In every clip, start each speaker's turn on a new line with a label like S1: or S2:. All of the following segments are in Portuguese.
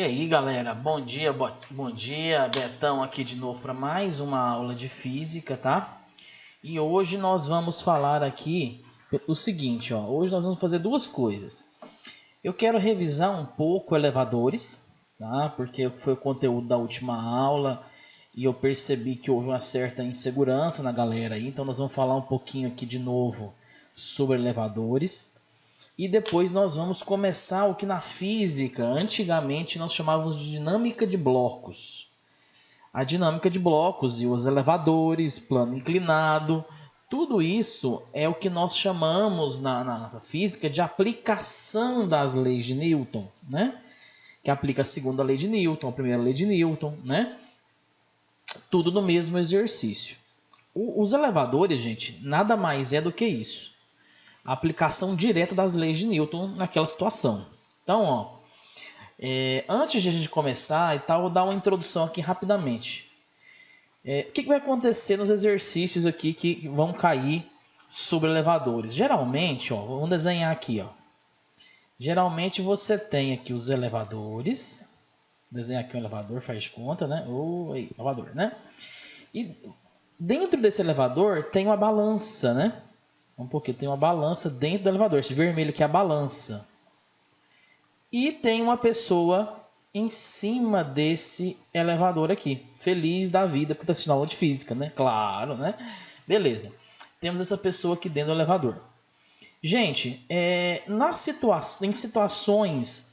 S1: E aí, galera, bom dia, bom dia, Betão aqui de novo para mais uma aula de física, tá? E hoje nós vamos falar aqui o seguinte, ó, hoje nós vamos fazer duas coisas. Eu quero revisar um pouco elevadores, tá? Porque foi o conteúdo da última aula e eu percebi que houve uma certa insegurança na galera aí, então nós vamos falar um pouquinho aqui de novo sobre elevadores. E depois nós vamos começar o que na física, antigamente nós chamávamos de dinâmica de blocos. A dinâmica de blocos e os elevadores, plano inclinado, tudo isso é o que nós chamamos na física de aplicação das leis de Newton, né? Que aplica a segunda lei de Newton, a primeira lei de Newton, né? Tudo no mesmo exercício. Os elevadores, gente, nada mais é do que isso. A aplicação direta das leis de Newton naquela situação. Então, ó, antes de a gente começar e tal, vou dar uma introdução aqui rapidamente. O que vai acontecer nos exercícios aqui que vão cair sobre elevadores? Geralmente, ó, vamos desenhar aqui, ó. Geralmente você tem aqui os elevadores. Desenhar aqui um elevador, faz conta, né? Elevador, né? E dentro desse elevador tem uma balança, né? Porque tem uma balança dentro do elevador. Esse vermelho aqui é a balança. E tem uma pessoa em cima desse elevador aqui. Feliz da vida, porque está assistindo aula de física, né? Claro, né? Beleza. Temos essa pessoa aqui dentro do elevador. Gente, em situações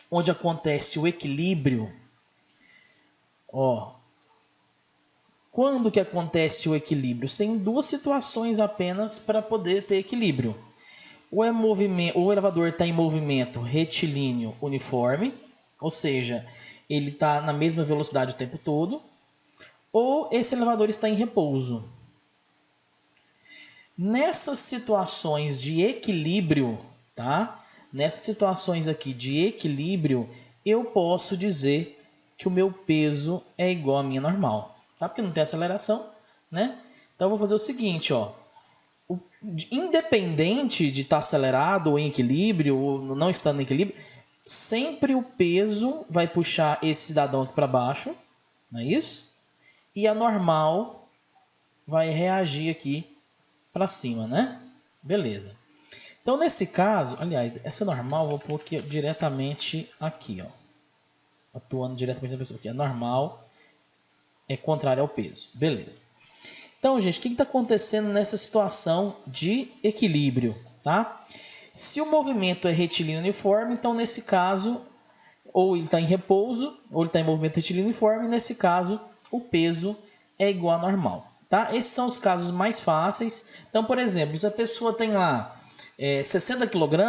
S1: onde acontece o equilíbrio, ó, quando que acontece o equilíbrio? Você tem duas situações apenas para poder ter equilíbrio. Ou o elevador está em movimento retilíneo uniforme, ou seja, ele está na mesma velocidade o tempo todo, ou esse elevador está em repouso. Nessas situações de equilíbrio, tá? Nessas situações aqui de equilíbrio, eu posso dizer que o meu peso é igual à minha normal. Tá? Porque não tem aceleração, né? Então eu vou fazer o seguinte, ó. Independente de estar acelerado ou em equilíbrio ou não estando em equilíbrio, sempre o peso vai puxar esse cidadão aqui para baixo, não é isso? E a normal vai reagir aqui para cima, né? Beleza. Então nesse caso, aliás, essa normal eu vou pôr aqui, diretamente aqui, ó. Atuando diretamente na pessoa aqui. A normal é contrário ao peso. Beleza. Então, gente, o que está acontecendo nessa situação de equilíbrio? Tá? Se o movimento é retilíneo uniforme, então nesse caso, ou ele está em repouso, ou ele está em movimento retilíneo uniforme, nesse caso, o peso é igual a normal. Tá? Esses são os casos mais fáceis. Então, por exemplo, se a pessoa tem lá 60 kg,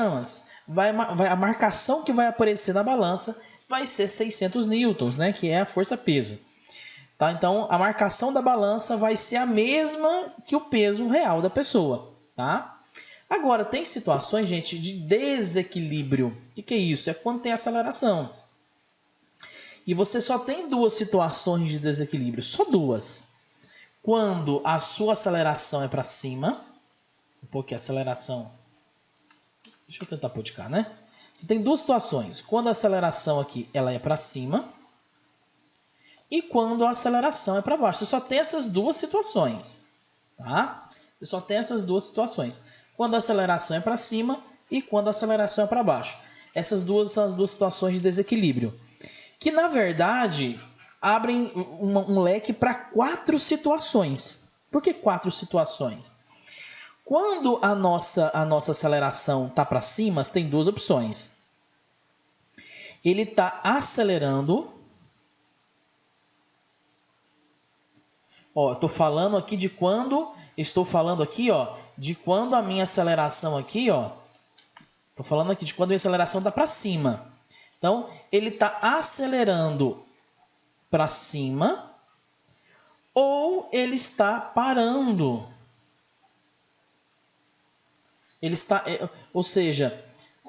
S1: a marcação que vai aparecer na balança vai ser 600 newtons, né? Que é a força-peso. Tá? Então, a marcação da balança vai ser a mesma que o peso real da pessoa. Tá? Agora, tem situações, gente, de desequilíbrio. O que é isso? É quando tem aceleração. E você só tem duas situações de desequilíbrio. Só duas. Quando a sua aceleração é para cima. Porque a aceleração... Deixa eu tentar pôr de cá, né? Você tem duas situações. Quando a aceleração aqui ela é para cima. E quando a aceleração é para baixo. Você só tem essas duas situações. Tá? Você só tem essas duas situações. Quando a aceleração é para cima e quando a aceleração é para baixo. Essas duas são as duas situações de desequilíbrio. Que, na verdade, abrem um leque para 4 situações. Por que 4 situações? Quando a nossa aceleração está para cima, você tem duas opções. Ele está acelerando... Ó, estou falando aqui de quando a minha aceleração aqui, ó. Estou falando aqui de quando a minha aceleração está para cima. Então, ele está acelerando para cima ou ele está parando. Ou seja,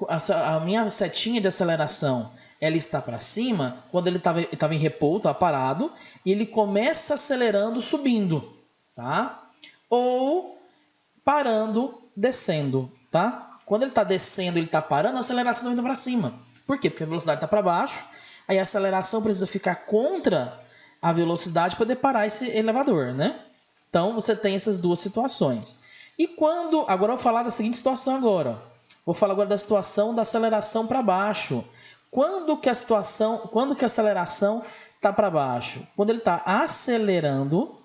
S1: a minha setinha de aceleração ela está para cima quando ele estava em repouso, estava parado, e ele começa acelerando, subindo, tá? Ou parando, descendo, tá? Quando ele está descendo, ele está parando, a aceleração está indo para cima. Por quê? Porque a velocidade está para baixo, Aí a aceleração precisa ficar contra a velocidade para parar esse elevador, né? Então você tem essas duas situações. E quando... Agora eu vou falar da seguinte situação agora. Vou falar agora da situação da aceleração para baixo. Quando que a aceleração está para baixo? Quando ele está acelerando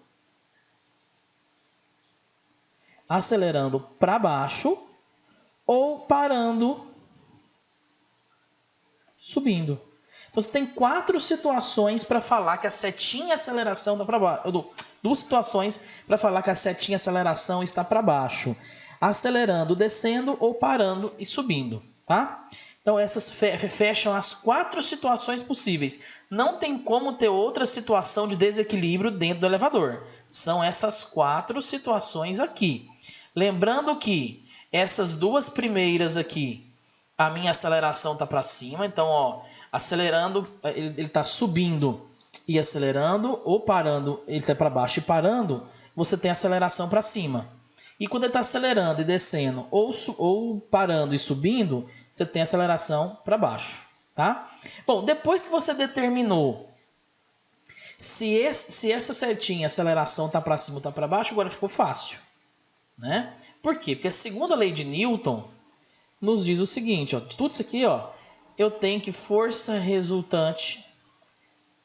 S1: para baixo ou parando, subindo. Então você tem 4 situações para falar que a setinha aceleração está para baixo. 2 situações para falar que a setinha aceleração está para baixo. Acelerando, descendo ou parando e subindo, tá? Então essas fecham as 4 situações possíveis. Não tem como ter outra situação de desequilíbrio dentro do elevador. São essas 4 situações aqui. Lembrando que essas 2 primeiras aqui, a minha aceleração está para cima. Então, ó, acelerando, ele está subindo e acelerando, ou parando, ele está para baixo e parando, você tem aceleração para cima. E quando ele está acelerando e descendo, ou parando e subindo, você tem aceleração para baixo, tá? Bom, depois que você determinou se essa setinha, aceleração está para cima ou está para baixo, agora ficou fácil, né? Por quê? Porque a segunda lei de Newton nos diz o seguinte, ó, de tudo isso aqui, ó, eu tenho que força resultante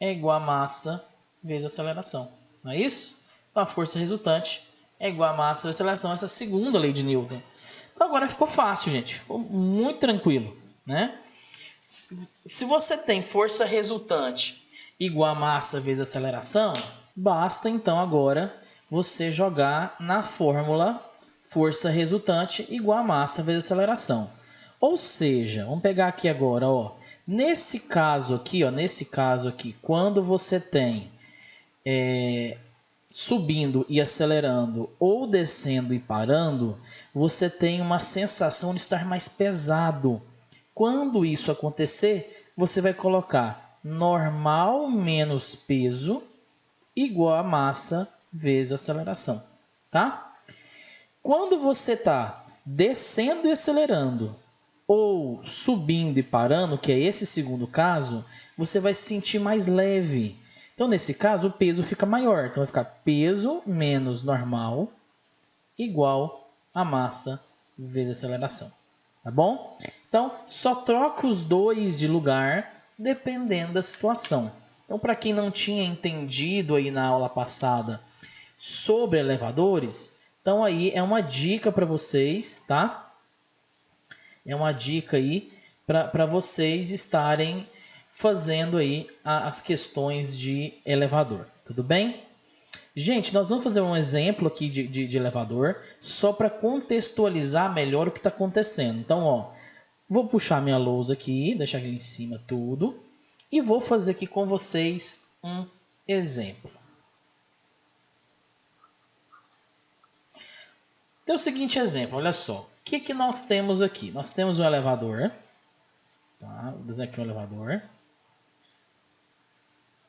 S1: é igual a massa vezes aceleração, não é isso? Então a força resultante é igual a massa vezes aceleração, essa é a segunda lei de Newton. Então agora ficou fácil, gente, ficou muito tranquilo, né? Se você tem força resultante igual a massa vezes aceleração, basta então agora você jogar na fórmula força resultante igual a massa vezes aceleração. Ou seja, vamos pegar aqui agora, ó, nesse caso aqui, quando você tem subindo e acelerando ou descendo e parando, você tem uma sensação de estar mais pesado. Quando isso acontecer, você vai colocar normal menos peso igual a massa vezes aceleração, tá? Quando você está descendo e acelerando, ou subindo e parando, que é esse segundo caso, você vai se sentir mais leve. Então, nesse caso, o peso fica maior. Então, vai ficar peso menos normal igual a massa vezes aceleração. Tá bom? Então, só troca os dois de lugar dependendo da situação. Então, para quem não tinha entendido aí na aula passada sobre elevadores, então aí é uma dica para vocês, tá? É uma dica aí para vocês estarem fazendo aí as questões de elevador. Tudo bem? Gente, nós vamos fazer um exemplo aqui de elevador só para contextualizar melhor o que está acontecendo. Então, ó, vou puxar minha lousa aqui, deixar aqui em cima tudo e vou fazer aqui com vocês um exemplo. Então, o seguinte exemplo, olha só. O que nós temos aqui? Nós temos um elevador. Tá? Vou desenhar aqui um elevador.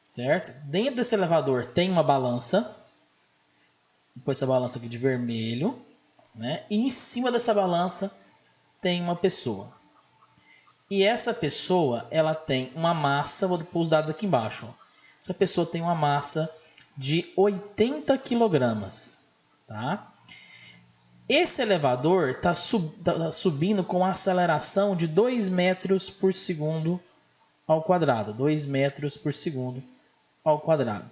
S1: Certo? Dentro desse elevador tem uma balança. Vou pôr essa balança aqui de vermelho. Né? E em cima dessa balança tem uma pessoa. E essa pessoa, ela tem uma massa, vou pôr os dados aqui embaixo. Ó. Essa pessoa tem uma massa de 80 kg. Tá? Esse elevador está subindo com aceleração de 2 metros por segundo ao quadrado. 2 metros por segundo ao quadrado.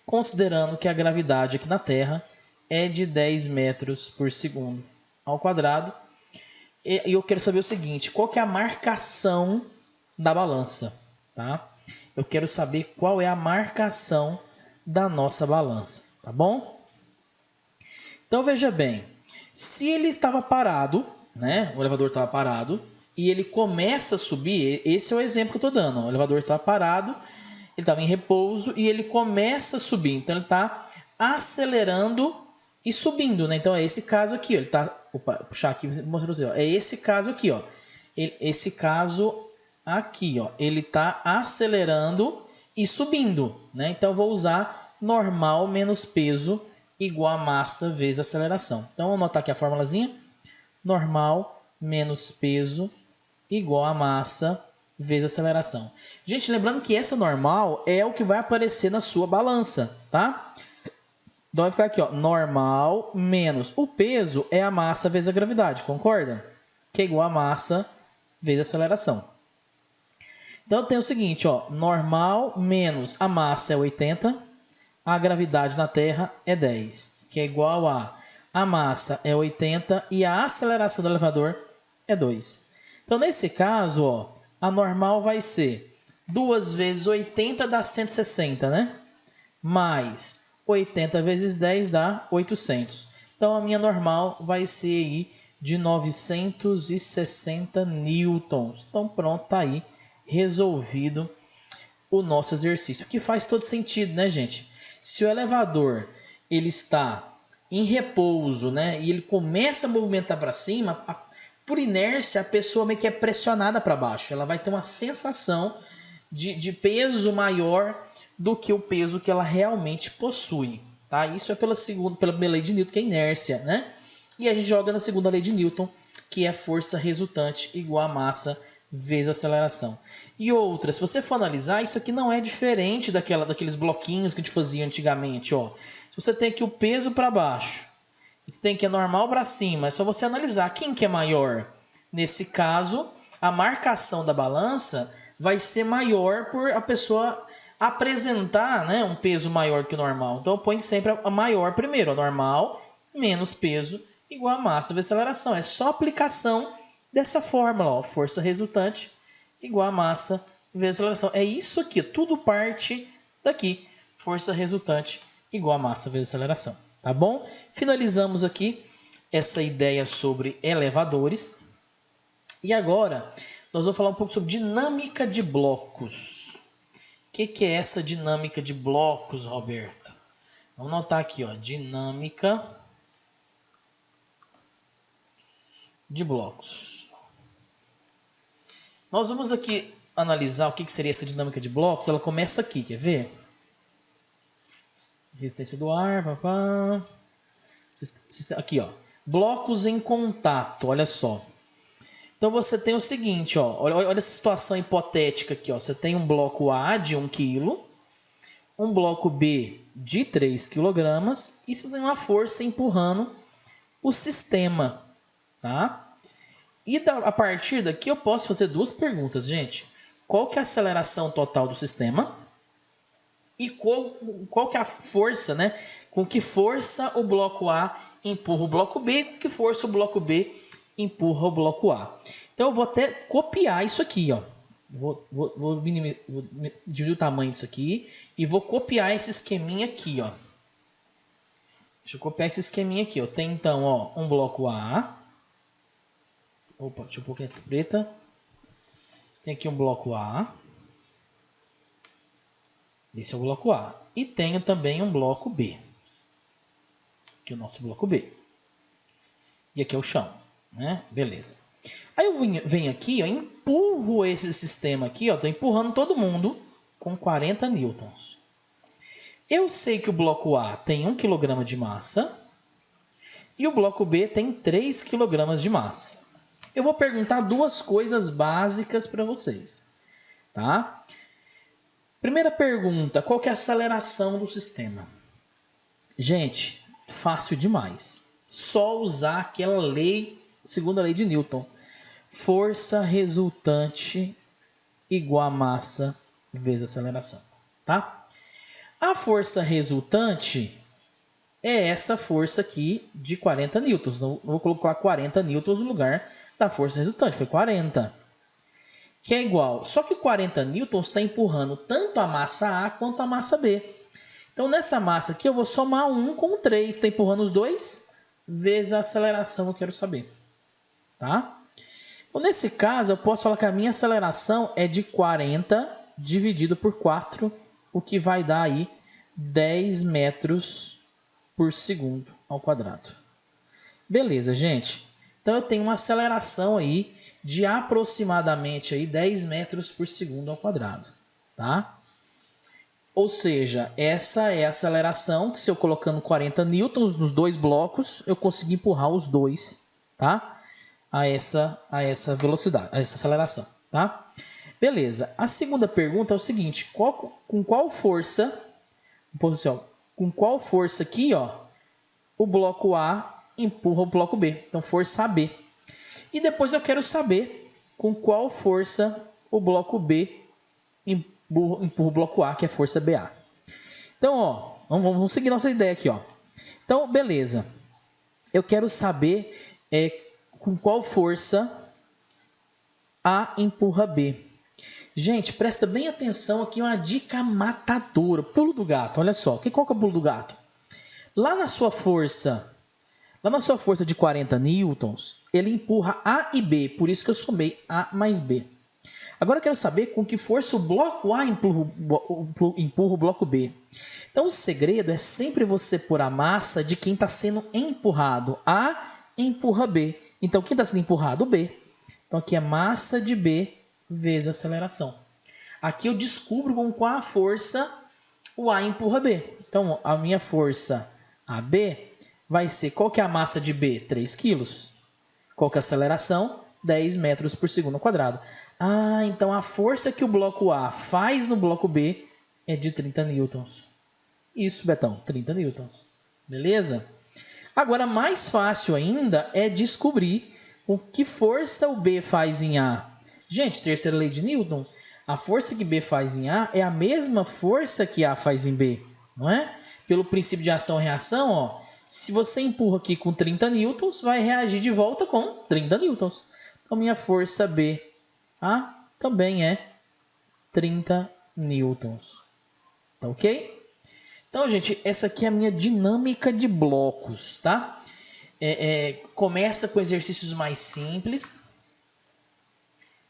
S1: Considerando que a gravidade aqui na Terra é de 10 metros por segundo ao quadrado. E eu quero saber o seguinte, qual que é a marcação da balança? Tá? Eu quero saber qual é a marcação da nossa balança. Tá bom? Então veja bem. Se ele estava parado, né? O elevador estava parado e ele começa a subir, esse é o exemplo que eu estou dando. Ó, o elevador estava parado, ele estava em repouso e ele começa a subir. Então ele está acelerando e subindo, né? Então é esse caso aqui. Ó, ele está, puxar aqui, vou mostrar para você. Ó, é esse caso aqui, ó. Esse caso aqui, ó. Ele está acelerando e subindo, né? Então eu vou usar normal menos peso igual a massa vezes aceleração. Então, vamos anotar aqui a formulazinha. Normal menos peso igual a massa vezes a aceleração. Gente, lembrando que essa normal é o que vai aparecer na sua balança, tá? Então vai ficar aqui, ó, normal menos o peso é a massa vezes a gravidade, concorda? Que é igual a massa vezes a aceleração. Então tem o seguinte, ó, normal menos a massa é 80, a gravidade na Terra é 10, que é igual a massa é 80 e a aceleração do elevador é 2. Então nesse caso, ó, a normal vai ser 2 vezes 80 dá 160, né? Mais 80 vezes 10 dá 800. Então a minha normal vai ser aí de 960 newtons. Então pronto, tá aí resolvido o nosso exercício, que faz todo sentido, né, gente? Se o elevador ele está em repouso, né, e ele começa a movimentar para cima, por inércia a pessoa meio que é pressionada para baixo. Ela vai ter uma sensação de peso maior do que o peso que ela realmente possui, tá? Isso é pela primeira lei de Newton, que é a inércia, né? E a gente joga na segunda lei de Newton, que é força resultante igual a massa vezes a aceleração. E outra, se você for analisar, isso aqui não é diferente daqueles bloquinhos que a gente fazia antigamente, ó. Se você tem aqui o peso para baixo, você tem que é normal para cima, é só você analisar quem que é maior. Nesse caso, a marcação da balança vai ser maior por a pessoa apresentar, né, um peso maior que o normal. Então, põe sempre a maior primeiro, a normal menos peso igual a massa vezes aceleração. É só aplicação dessa fórmula, ó, força resultante igual a massa vezes aceleração. É isso aqui, tudo parte daqui. Força resultante igual a massa vezes aceleração. Tá bom? Finalizamos aqui essa ideia sobre elevadores. E agora, nós vamos falar um pouco sobre dinâmica de blocos. O que é essa dinâmica de blocos, Roberto? Vamos anotar aqui, ó, dinâmica de blocos. Nós vamos aqui analisar o que seria essa dinâmica de blocos. Ela começa aqui, quer ver? Resistência do ar, papá. Aqui, ó, blocos em contato, olha só. Então você tem o seguinte, ó, olha essa situação hipotética aqui, ó. Você tem um bloco A de 1 kg, um bloco B de 3 kg e você tem uma força empurrando o sistema, tá? E a partir daqui eu posso fazer duas perguntas, gente. Qual que é a aceleração total do sistema? E qual que é a força, né? Com que força o bloco A empurra o bloco B, com que força o bloco B empurra o bloco A. Então eu vou até copiar isso aqui, ó. Vou diminuir o tamanho disso aqui e vou copiar esse esqueminha aqui, ó. Deixa eu copiar esse esqueminha aqui, ó. Tem então, ó, um bloco A. Opa, deixa eu pôr caneta preta. Tem aqui um bloco A. Esse é o bloco A. E tenho também um bloco B. Aqui é o nosso bloco B. E aqui é o chão, né? Beleza. Aí eu venho aqui, ó, empurro esse sistema aqui, ó. Tô empurrando todo mundo com 40 newtons. Eu sei que o bloco A tem 1 kg de massa e o bloco B tem 3 kg de massa. Eu vou perguntar duas coisas básicas para vocês, tá? Primeira pergunta, qual que é a aceleração do sistema? Gente, fácil demais. Só usar aquela lei, segunda lei de Newton. Força resultante igual a massa vezes aceleração, tá? A força resultante é essa força aqui de 40 newtons. Não vou colocar 40 newtons no lugar da força resultante, foi 40. Que é igual, só que 40 newtons está empurrando tanto a massa A quanto a massa B. Então nessa massa aqui eu vou somar 1 com 3, está empurrando os dois, vezes a aceleração eu quero saber. Tá? Então nesse caso eu posso falar que a minha aceleração é de 40 dividido por 4, o que vai dar aí 10 metros por segundo ao quadrado. Beleza, gente? Então eu tenho uma aceleração aí de aproximadamente aí 10 metros por segundo ao quadrado, tá? Ou seja, essa é a aceleração que se eu colocando 40 newtons nos dois blocos, eu consigo empurrar os dois, tá? A essa velocidade, a essa aceleração, tá? Beleza. A segunda pergunta é o seguinte, com qual força, com qual força aqui, ó, o bloco A empurra o bloco B? Então, força AB. E depois eu quero saber com qual força o bloco B empurra o bloco A, que é força BA. Então, ó, vamos seguir nossa ideia aqui, ó. Então, beleza. Eu quero saber com qual força A empurra B. Gente, presta bem atenção aqui, uma dica matadora. Pulo do gato, olha só. Qual que é o pulo do gato? Lá na sua força de 40 newtons, ele empurra A e B. Por isso que eu somei A mais B. Agora eu quero saber com que força o bloco A empurra o bloco B. Então o segredo é sempre você pôr a massa de quem está sendo empurrado. A empurra B. Então quem está sendo empurrado? B. Então aqui é massa de B vezes aceleração. Aqui eu descubro com qual a força o A empurra B. Então a minha força AB vai ser, qual que é a massa de B? 3 kg. Qual que é a aceleração? 10 metros por segundo ao quadrado. Ah, então a força que o bloco A faz no bloco B é de 30 newtons. Isso, Betão, 30 newtons. Beleza? Agora, mais fácil ainda é descobrir com que força o B faz em A. Gente, terceira lei de Newton, a força que B faz em A é a mesma força que A faz em B, não é? Pelo princípio de ação e reação, ó, se você empurra aqui com 30 newtons, vai reagir de volta com 30 newtons. Então, minha força B A também é 30 newtons. Tá ok? Então, gente, essa aqui é a minha dinâmica de blocos, tá? Começa com exercícios mais simples.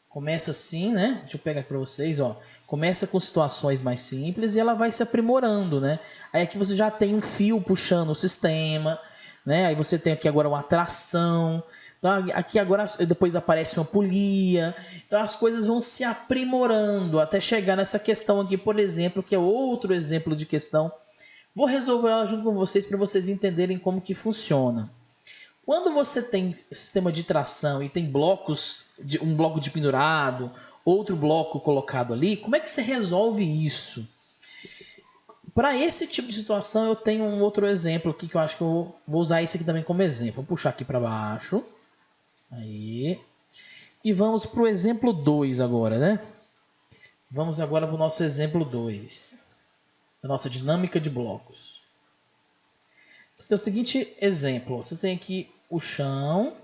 S1: Começa assim, né? Deixa eu pegar aqui para vocês, ó. Começa com situações mais simples e ela vai se aprimorando, né? Aí aqui você já tem um fio puxando o sistema, né? Aí você tem aqui agora uma tração. Então, aqui agora depois aparece uma polia. Então as coisas vão se aprimorando até chegar nessa questão aqui, por exemplo, que é outro exemplo de questão. Vou resolver ela junto com vocês para vocês entenderem como que funciona. Quando você tem sistema de tração e tem blocos, um bloco de pendurado, outro bloco colocado ali, como é que você resolve isso? Para esse tipo de situação, eu tenho um outro exemplo aqui que eu acho que eu vou usar esse aqui também como exemplo. Vou puxar aqui para baixo. Aí. E vamos para o exemplo 2 agora, né? Vamos agora para o nosso exemplo 2. Da nossa dinâmica de blocos. Você tem o seguinte exemplo. Você tem aqui o chão.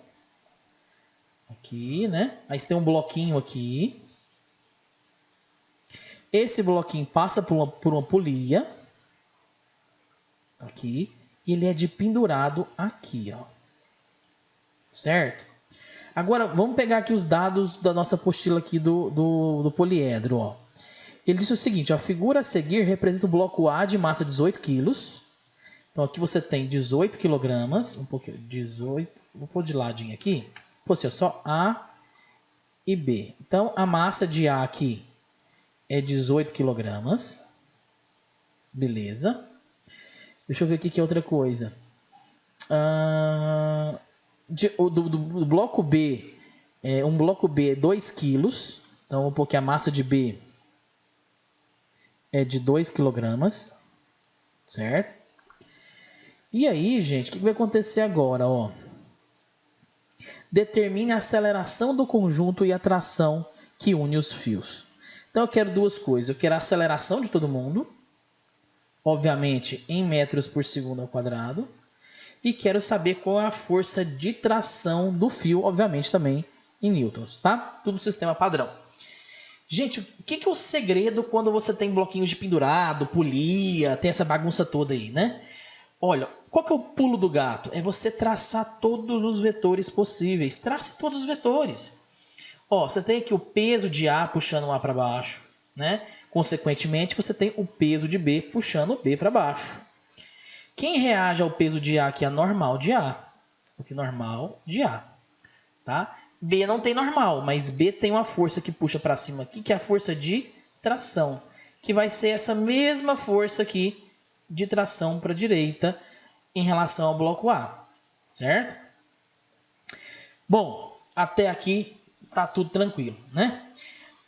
S1: Aqui, né? Aí você tem um bloquinho aqui. Esse bloquinho passa por uma polia. Aqui. E ele é de pendurado aqui, ó. Certo? Agora, vamos pegar aqui os dados da nossa apostila aqui do poliedro, ó. Ele disse o seguinte, a figura a seguir representa o bloco A de massa 18 kg. Então, aqui você tem 18 kg, um pouquinho, 18, vou pôr de ladinho aqui. Pô, assim, só A e B. Então, a massa de A aqui é 18 kg. Beleza. Deixa eu ver aqui que é outra coisa. Do bloco B, um bloco B é 2 kg. Então, vou pôr que a massa de B é de 2 kg. Certo? E aí, gente, o que vai acontecer agora? Ó? Determine a aceleração do conjunto e a tração que une os fios. Então, eu quero duas coisas. Eu quero a aceleração de todo mundo, obviamente em metros por segundo ao quadrado. E quero saber qual é a força de tração do fio, obviamente também em newtons, tá? Tudo no sistema padrão. Gente, o que é o segredo quando você tem bloquinhos de pendurado, polia, tem essa bagunça toda aí, né? Olha, qual que é o pulo do gato? É você traçar todos os vetores possíveis. Trace todos os vetores. Ó, você tem aqui o peso de A puxando o A para baixo, né? Consequentemente, você tem o peso de B puxando o B para baixo. Quem reage ao peso de A aqui é a normal de A. Porque normal de A, tá? B não tem normal, mas B tem uma força que puxa para cima aqui, que é a força de tração, que vai ser essa mesma força aqui de tração para a direita em relação ao bloco A, certo? Bom, até aqui tá tudo tranquilo, né?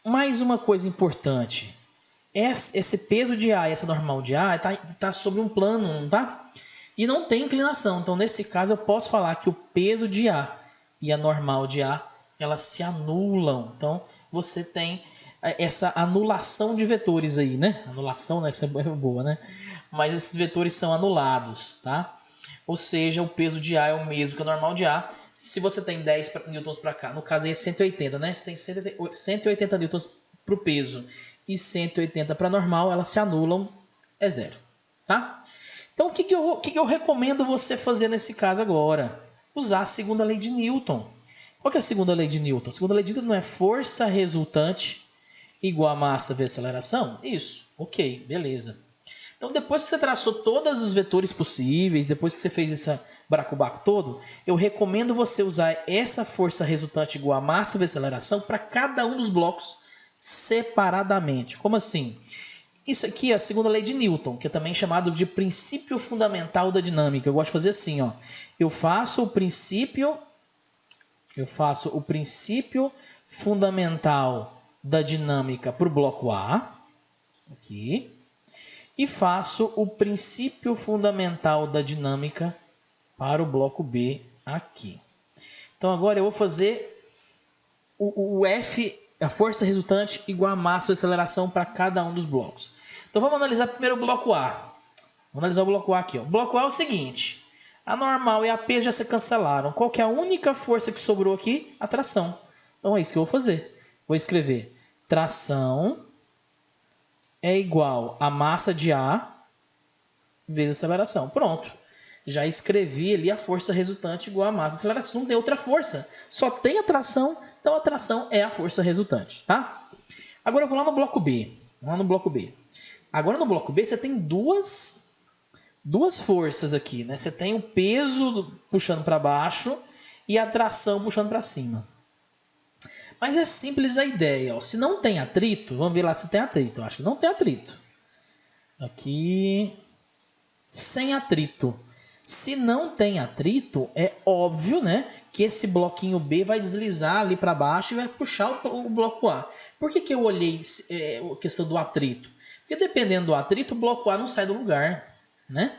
S1: Mais uma coisa importante. Esse peso de A e essa normal de A está sobre um plano, não tá? E não tem inclinação. Então, nesse caso, eu posso falar que o peso de A e a normal de A, elas se anulam. Então, você tem essa anulação de vetores aí, né? Anulação, né? Essa é boa, né? Mas esses vetores são anulados, tá? Ou seja, o peso de A é o mesmo que a normal de A. Se você tem 10 newtons para cá, no caso aí é 180, né? Você tem 180 newtons para o peso e 180 para normal, elas se anulam, é zero, tá? Então, o que eu recomendo você fazer nesse caso agora? Usar a segunda lei de Newton. Qual que é a segunda lei de Newton? A segunda lei de Newton não é força resultante igual a massa vezes aceleração? Isso, ok, beleza. Então, depois que você traçou todos os vetores possíveis, depois que você fez esse baracubaco todo, eu recomendo você usar essa força resultante igual a massa vezes aceleração para cada um dos blocos separadamente. Como assim? Isso aqui é a segunda lei de Newton, que é também chamado de princípio fundamental da dinâmica. Eu gosto de fazer assim, ó. Eu faço o princípio fundamental da dinâmica para o bloco A, aqui, e faço o princípio fundamental da dinâmica para o bloco B, aqui. Então agora eu vou fazer o F, a força resultante, igual a massa ou aceleração para cada um dos blocos. Então vamos analisar primeiro o bloco A. Vamos analisar o bloco A aqui. Ó. O bloco A é o seguinte: a normal e a P já se cancelaram. Qual que é a única força que sobrou aqui? A tração. Então é isso que eu vou fazer. Vou escrever tração é igual a massa de A vezes a aceleração. Pronto. Já escrevi ali a força resultante igual a massa. A aceleração não tem outra força. Só tem a tração. Então a tração é a força resultante. Tá? Agora eu vou lá no bloco B. Agora no bloco B você tem duas forças aqui. Né? Você tem o peso puxando para baixo e a tração puxando para cima. Mas é simples a ideia. Ó. Se não tem atrito, vamos ver lá se tem atrito. Eu acho que não tem atrito. Aqui, sem atrito. Se não tem atrito, é óbvio, né, que esse bloquinho B vai deslizar ali para baixo e vai puxar o bloco A. Por que eu olhei a questão do atrito? Porque dependendo do atrito, o bloco A não sai do lugar. Né?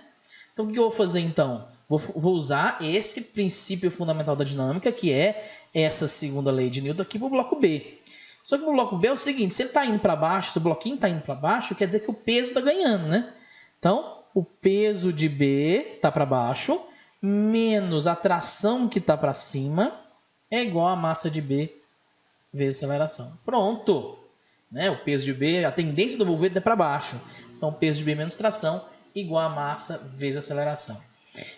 S1: Então, o que eu vou fazer então? Vou usar esse princípio fundamental da dinâmica, que é essa segunda lei de Newton aqui para o bloco B. Só que o bloco B é o seguinte, se ele está indo para baixo, se o bloquinho está indo para baixo, quer dizer que o peso está ganhando, né? Então, o peso de B está para baixo, menos a tração que está para cima, é igual a massa de B vezes a aceleração. Pronto! Né? O peso de B, a tendência do movimento é para baixo. Então, o peso de B menos tração igual a massa vezes a aceleração.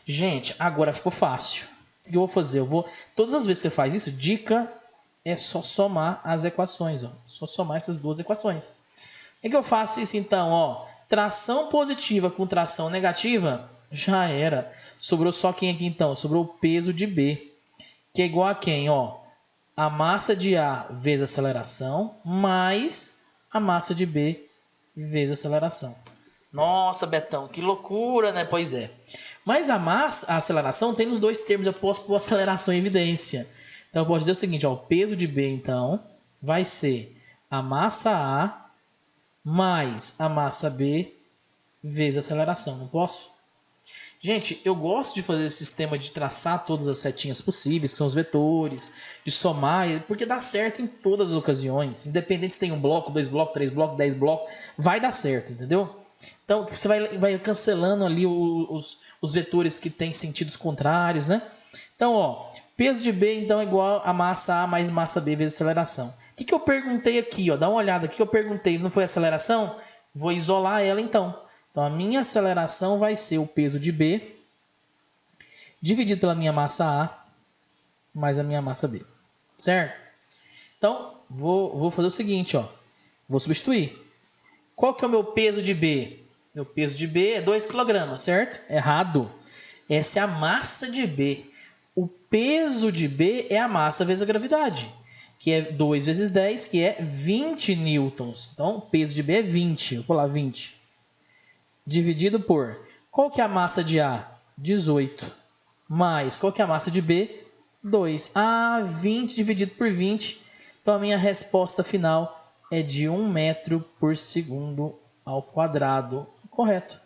S1: Gente, agora ficou fácil. O que eu vou fazer? Todas as vezes que você faz isso, dica é só somar as equações. Ó. Só somar essas duas equações. O que eu faço isso então? Ó, tração positiva com tração negativa, já era. Sobrou só quem aqui então? Sobrou o peso de B. Que é igual a quem? Ó, a massa de A vezes a aceleração, mais a massa de B vezes a aceleração. Nossa, Betão, que loucura, né? Pois é. Mas a aceleração tem nos dois termos. Eu posso pôr aceleração em evidência. Então, eu posso dizer o seguinte, ó, o peso de B, então, vai ser a massa A mais a massa B vezes a aceleração. Não posso? Gente, eu gosto de fazer esse sistema de traçar todas as setinhas possíveis, que são os vetores, de somar, porque dá certo em todas as ocasiões. Independente se tem um bloco, 2 blocos, 3 blocos, 10 blocos, vai dar certo, entendeu? Então, você vai cancelando ali os vetores que têm sentidos contrários, né? Então, ó, peso de B então é igual a massa A mais massa B vezes aceleração. O que eu perguntei aqui? Ó? Dá uma olhada. O que eu perguntei? Não foi aceleração? Vou isolar ela então. Então, a minha aceleração vai ser o peso de B dividido pela minha massa A mais a minha massa B. Certo? Então, vou fazer o seguinte, ó. Vou substituir. Qual que é o meu peso de B? Meu peso de B é 2 kg, certo? Errado. Essa é a massa de B. O peso de B é a massa vezes a gravidade, que é 2 vezes 10, que é 20 newtons. Então, o peso de B é 20. Vou pular 20. Dividido por... Qual que é a massa de A? 18. Mais... Qual que é a massa de B? 2. 20 dividido por 20. Então, a minha resposta final é de 1 metro por segundo ao quadrado. Correto.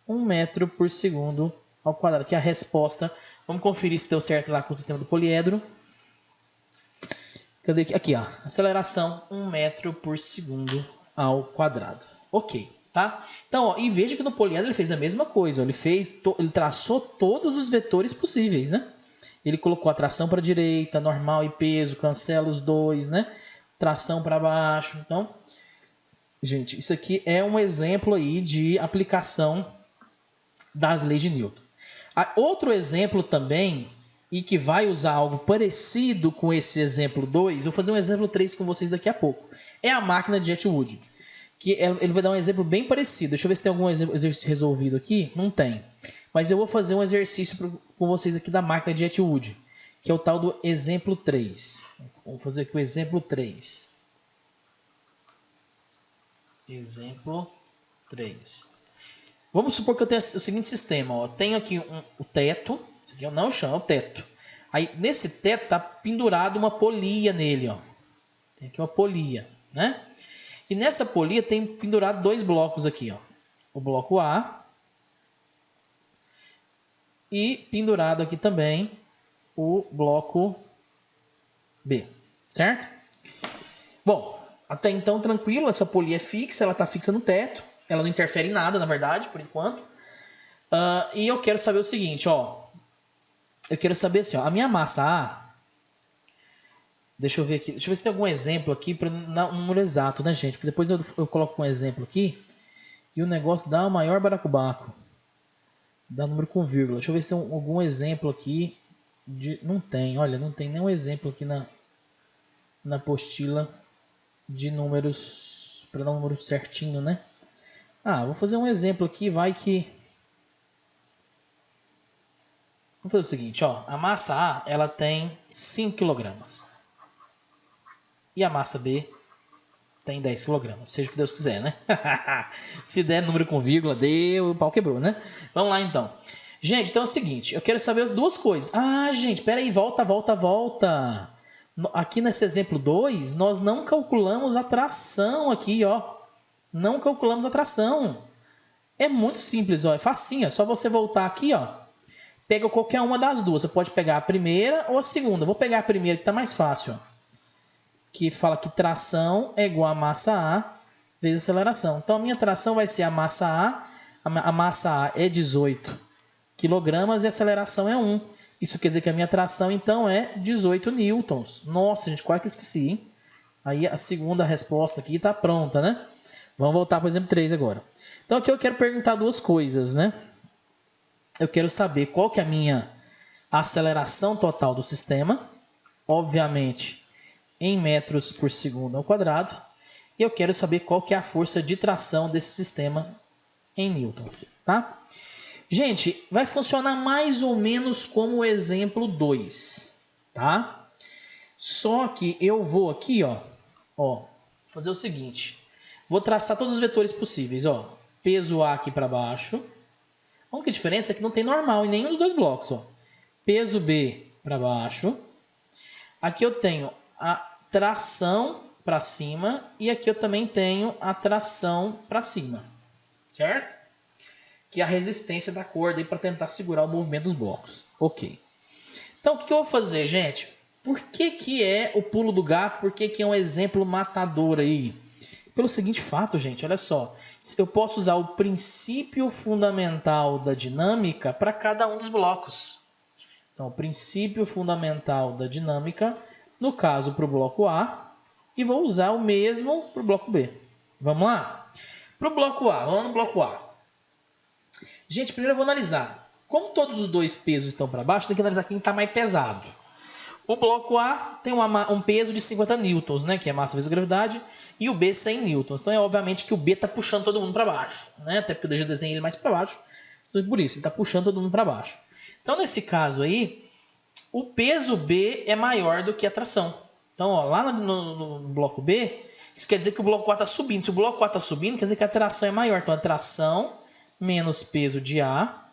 S1: 1 metro por segundo ao quadrado. Aqui é a resposta. Vamos conferir se deu certo lá com o sistema do poliedro. Cadê aqui? Aqui, ó. Aceleração 1 metro por segundo ao quadrado. Ok, tá? Então, ó, e veja que no poliedro ele fez a mesma coisa. Ó, ele traçou todos os vetores possíveis, né? Ele colocou a tração para a direita, normal e peso, cancela os dois, né? Tração para baixo. Então, gente, isso aqui é um exemplo aí de aplicação das leis de Newton. Outro exemplo também, e que vai usar algo parecido com esse exemplo 2, eu vou fazer um exemplo 3 com vocês daqui a pouco. É a máquina de Atwood, que ele vai dar um exemplo bem parecido. Deixa eu ver se tem algum exercício resolvido aqui. Não tem. Mas eu vou fazer um exercício com vocês aqui da máquina de Atwood, que é o tal do exemplo 3. Vamos fazer aqui o exemplo 3. Exemplo 3. Vamos supor que eu tenho o seguinte sistema. Ó. Tenho aqui o teto. Isso aqui não é o chão, é o teto. Aí, nesse teto está pendurado uma polia nele. Ó. Tem aqui uma polia, né? E nessa polia tem pendurado dois blocos aqui. Ó. O bloco A. E pendurado aqui também o bloco B. Certo? Bom, até então tranquilo. Essa polia é fixa, ela está fixa no teto. Ela não interfere em nada, na verdade, por enquanto. E eu quero saber o seguinte, ó. Eu quero saber assim, ó. A minha massa A... Deixa eu ver aqui. Deixa eu ver se tem algum exemplo aqui para um número exato, né, gente? Porque depois eu coloco um exemplo aqui e o negócio dá o maior baracubaco. Dá número com vírgula. Deixa eu ver se tem algum exemplo aqui. Não tem, olha, não tem nenhum exemplo aqui na apostila de números, para dar um número certinho, né? Vou fazer um exemplo aqui, vai que... Vamos fazer o seguinte, ó. A massa A, ela tem 5 kg. E a massa B tem 10 kg. Seja o que Deus quiser, né? Se der número com vírgula, deu, o pau quebrou, né? Vamos lá, então. Gente, então é o seguinte. Eu quero saber duas coisas. Gente, peraí, volta. Aqui nesse exemplo 2, nós não calculamos a tração aqui, ó. Não calculamos a tração. É muito simples, ó. É facinho. É só você voltar aqui, ó. Pega qualquer uma das duas. Você pode pegar a primeira ou a segunda. Vou pegar a primeira que está mais fácil, ó. Que fala que tração é igual a massa A vezes aceleração. Então, a minha tração vai ser a massa A. A massa A é 18 kg e a aceleração é 1. Isso quer dizer que a minha tração, então, é 18 newtons. Nossa, gente, quase que esqueci, hein? Aí, a segunda resposta aqui está pronta, né? Vamos voltar para o exemplo 3 agora. Então, aqui eu quero perguntar duas coisas, né? Eu quero saber qual que é a minha aceleração total do sistema. Obviamente, em metros por segundo ao quadrado. E eu quero saber qual que é a força de tração desse sistema em newtons, tá? Gente, vai funcionar mais ou menos como o exemplo 2, tá? Só que eu vou aqui, ó, fazer o seguinte. Vou traçar todos os vetores possíveis, ó. Peso A aqui para baixo. A única diferença é que não tem normal em nenhum dos dois blocos, ó. Peso B para baixo. Aqui eu tenho a tração para cima e aqui eu também tenho a tração para cima, certo? Que é a resistência da corda para tentar segurar o movimento dos blocos. Ok. Então, o que eu vou fazer, gente? Por que é o pulo do gato? Por que é um exemplo matador aí? Pelo seguinte fato, gente, olha só. Eu posso usar o princípio fundamental da dinâmica para cada um dos blocos. Então, o princípio fundamental da dinâmica, no caso, para o bloco A, e vou usar o mesmo para o bloco B. Vamos lá? Para o bloco A, vamos no bloco A. Gente, primeiro eu vou analisar. Como todos os dois pesos estão para baixo, tem que analisar quem está mais pesado. O bloco A tem um peso de 50 newtons, né, que é massa vezes gravidade, e o B 100 newtons. Então é obviamente que o B está puxando todo mundo para baixo, né? Até porque eu já desenhei ele mais para baixo. Por isso, ele está puxando todo mundo para baixo. Então nesse caso aí, o peso B é maior do que a tração. Então, ó, lá no bloco B, isso quer dizer que o bloco A está subindo. Se o bloco A está subindo, quer dizer que a tração é maior. Então a tração menos peso de A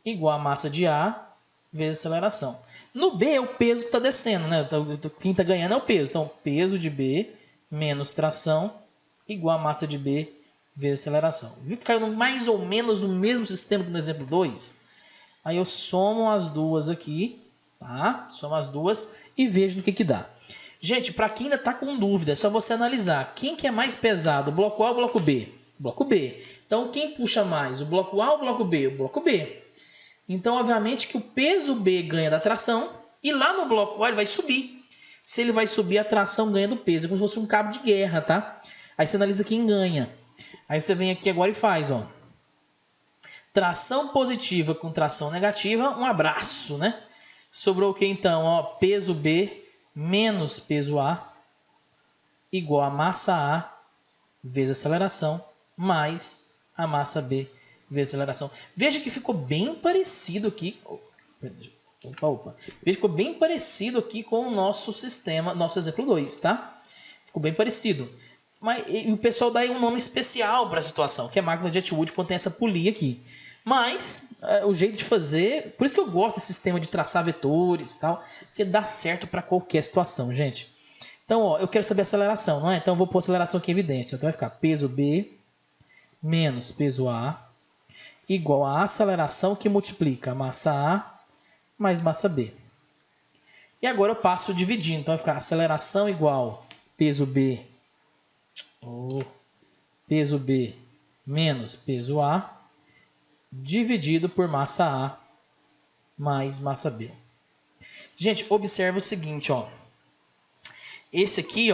S1: igual a massa de A vezes aceleração. No B é o peso que está descendo, né? Então, quem está ganhando é o peso. Então, peso de B menos tração igual a massa de B vezes aceleração. Viu que caiu mais ou menos no mesmo sistema que no exemplo 2? Aí eu somo as duas aqui, tá? Somo as duas e vejo no que dá. Gente, para quem ainda está com dúvida, é só você analisar. Quem que é mais pesado, o bloco A ou o bloco B? Bloco B. Então, quem puxa mais, o bloco A ou o bloco B? O bloco B. Então, obviamente que o peso B ganha da tração e lá no bloco A ele vai subir. Se ele vai subir, a tração ganha do peso. É como se fosse um cabo de guerra, tá? Aí você analisa quem ganha. Aí você vem aqui agora e faz, ó. Tração positiva com tração negativa, um abraço, né? Sobrou o que então? Ó, peso B menos peso A igual a massa A vezes aceleração mais a massa B vezes aceleração. Veja que ficou bem parecido aqui. Veja que ficou bem parecido aqui com o nosso sistema, nosso exemplo 2, tá? Ficou bem parecido. Mas e o pessoal dá aí um nome especial para a situação, que é máquina de Atwood, quando tem essa polia aqui. Mas o jeito de fazer, por isso que eu gosto desse sistema de traçar vetores e tal, porque dá certo para qualquer situação, gente. Então, ó, eu quero saber a aceleração, não é? Então, eu vou pôr a aceleração aqui em evidência. Então, vai ficar peso B menos peso A igual a aceleração que multiplica a massa A mais massa B. E agora eu passo dividindo. Então, vai ficar aceleração igual peso B menos peso A dividido por massa A mais massa B. Gente, observa o seguinte, ó. Esse aqui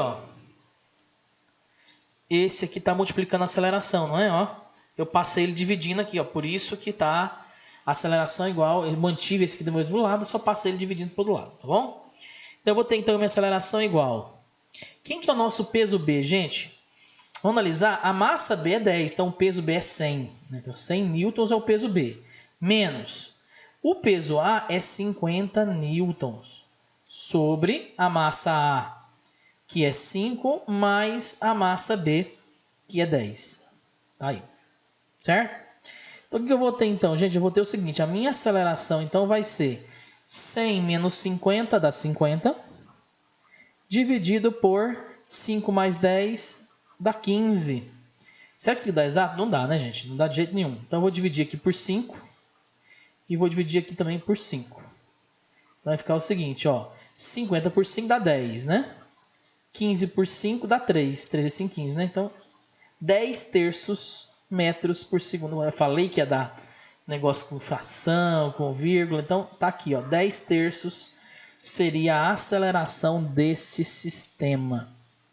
S1: está multiplicando a aceleração, não é? Ó, eu passei ele dividindo aqui, ó. Por isso que está a aceleração igual. Eu mantive esse aqui do mesmo lado, só passei ele dividindo para o outro lado, tá bom? Então eu vou ter então minha aceleração igual. Quem que é o nosso peso B, gente? Vamos analisar. A massa B é 10, então o peso B é 100. Então 100 newtons é o peso B. Menos o peso A é 50 newtons sobre a massa A, que é 5, mais a massa B, que é 10. Tá aí. Certo? Então, o que eu vou ter então, gente? Eu vou ter o seguinte. A minha aceleração, então, vai ser 100 menos 50 dá 50. Dividido por 5 mais 10 dá 15. Será que isso dá exato? Não dá, né, gente? Não dá de jeito nenhum. Então, eu vou dividir aqui por 5. E vou dividir aqui também por 5. Então, vai ficar o seguinte, ó. 50 por 5 dá 10, né? 15 por 5 dá 3. 3 vezes 5, 15, né? Então, 10 terços metros por segundo. Eu falei que ia dar negócio com fração, com vírgula. Então, tá aqui, ó. 10 terços seria a aceleração desse sistema,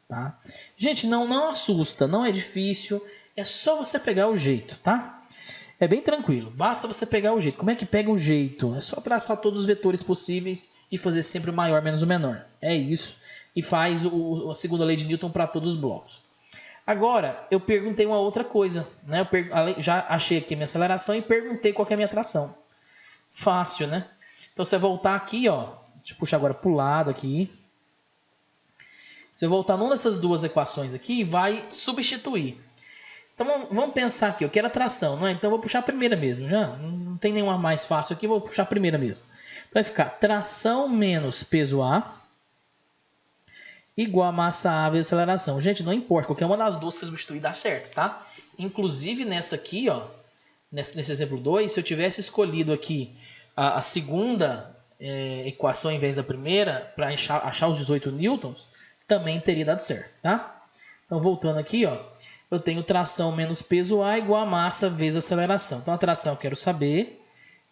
S1: tá? Gente, não assusta, não é difícil. É só você pegar o jeito, tá? É bem tranquilo, basta você pegar o jeito. Como é que pega o jeito? É só traçar todos os vetores possíveis e fazer sempre o maior menos o menor. É isso. E faz a segunda lei de Newton para todos os blocos. Agora, eu perguntei uma outra coisa, né? Eu já achei aqui a minha aceleração e perguntei qual que é a minha tração. Fácil, né? Então, você vai voltar aqui, ó. Deixa eu puxar agora para o lado aqui. Você vai voltar numa dessas duas equações aqui e vai substituir. Então, vamos pensar aqui. Eu quero a tração, não é? Então, eu vou puxar a primeira mesmo. Já não tem nenhuma mais fácil aqui, vou puxar a primeira mesmo. Então, vai ficar tração menos peso A igual a massa A vezes aceleração. Gente, não importa. Qualquer uma das duas que substituir dá certo, tá? Inclusive, nessa aqui, ó. Nesse exemplo 2, se eu tivesse escolhido aqui a segunda equação em vez da primeira, para achar os 18 newtons, também teria dado certo, tá? Então, voltando aqui, ó. Eu tenho tração menos peso A igual a massa vezes aceleração. Então, a tração eu quero saber,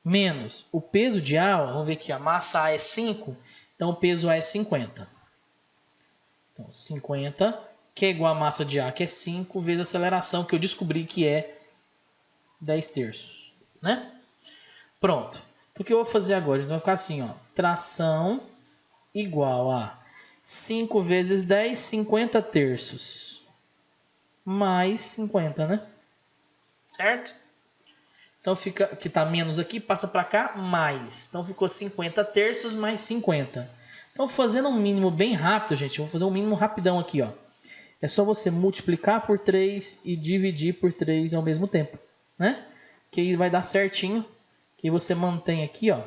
S1: menos o peso de A, ó, vamos ver aqui, a massa A é 5, então o peso A é 50. Então, 50, que é igual a massa de A, que é 5, vezes a aceleração, que eu descobri que é 10 terços, né? Pronto. Então, o que eu vou fazer agora? Então, vai ficar assim, ó. Tração igual a 5 vezes 10, 50 terços. Mais 50, né? Certo? Então, fica, que tá menos aqui, passa para cá, mais. Então, ficou 50 terços mais 50. Então, fazendo um mínimo bem rápido, gente, eu vou fazer um mínimo rapidão aqui, ó. É só você multiplicar por 3 e dividir por 3 ao mesmo tempo, né? Que aí vai dar certinho. Que você mantém aqui, ó.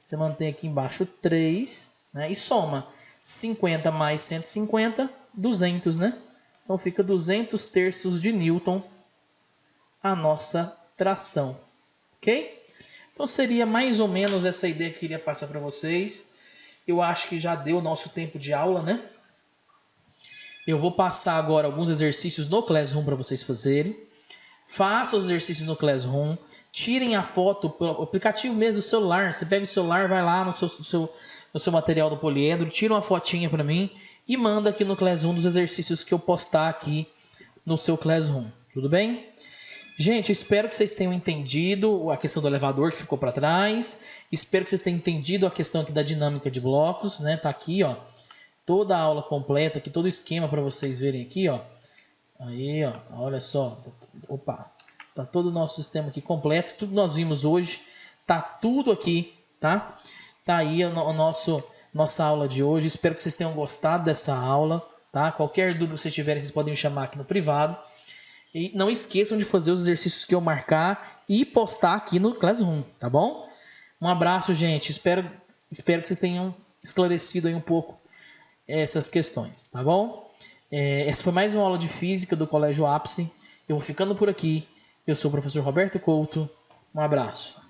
S1: Você mantém aqui embaixo 3, né? E soma. 50 mais 150, 200, né? Então fica 200 terços de Newton a nossa tração, ok? Então seria mais ou menos essa ideia que eu queria passar para vocês. Eu acho que já deu o nosso tempo de aula, né? Eu vou passar agora alguns exercícios no Classroom para vocês fazerem. Façam os exercícios no Classroom. Tirem a foto pelo aplicativo mesmo do celular. Você pega o celular, vai lá no seu material do poliedro, tira uma fotinha para mim e manda aqui no Classroom dos exercícios que eu postar aqui no seu Classroom. Tudo bem? Gente, eu espero que vocês tenham entendido a questão do elevador que ficou para trás. Espero que vocês tenham entendido a questão aqui da dinâmica de blocos, né? Tá aqui, ó, toda a aula completa, aqui todo o esquema para vocês verem aqui, ó. Aí, ó, olha só. Opa, tá todo o nosso sistema aqui completo. Tudo que nós vimos hoje, tá tudo aqui, tá? Tá aí nossa aula de hoje. Espero que vocês tenham gostado dessa aula, tá? Qualquer dúvida que vocês tiverem, vocês podem me chamar aqui no privado. E não esqueçam de fazer os exercícios que eu marcar e postar aqui no Classroom, tá bom? Um abraço, gente. Espero que vocês tenham esclarecido aí um pouco essas questões, tá bom? Essa foi mais uma aula de Física do Colégio Ápice. Eu vou ficando por aqui. Eu sou o professor Roberto Couto. Um abraço.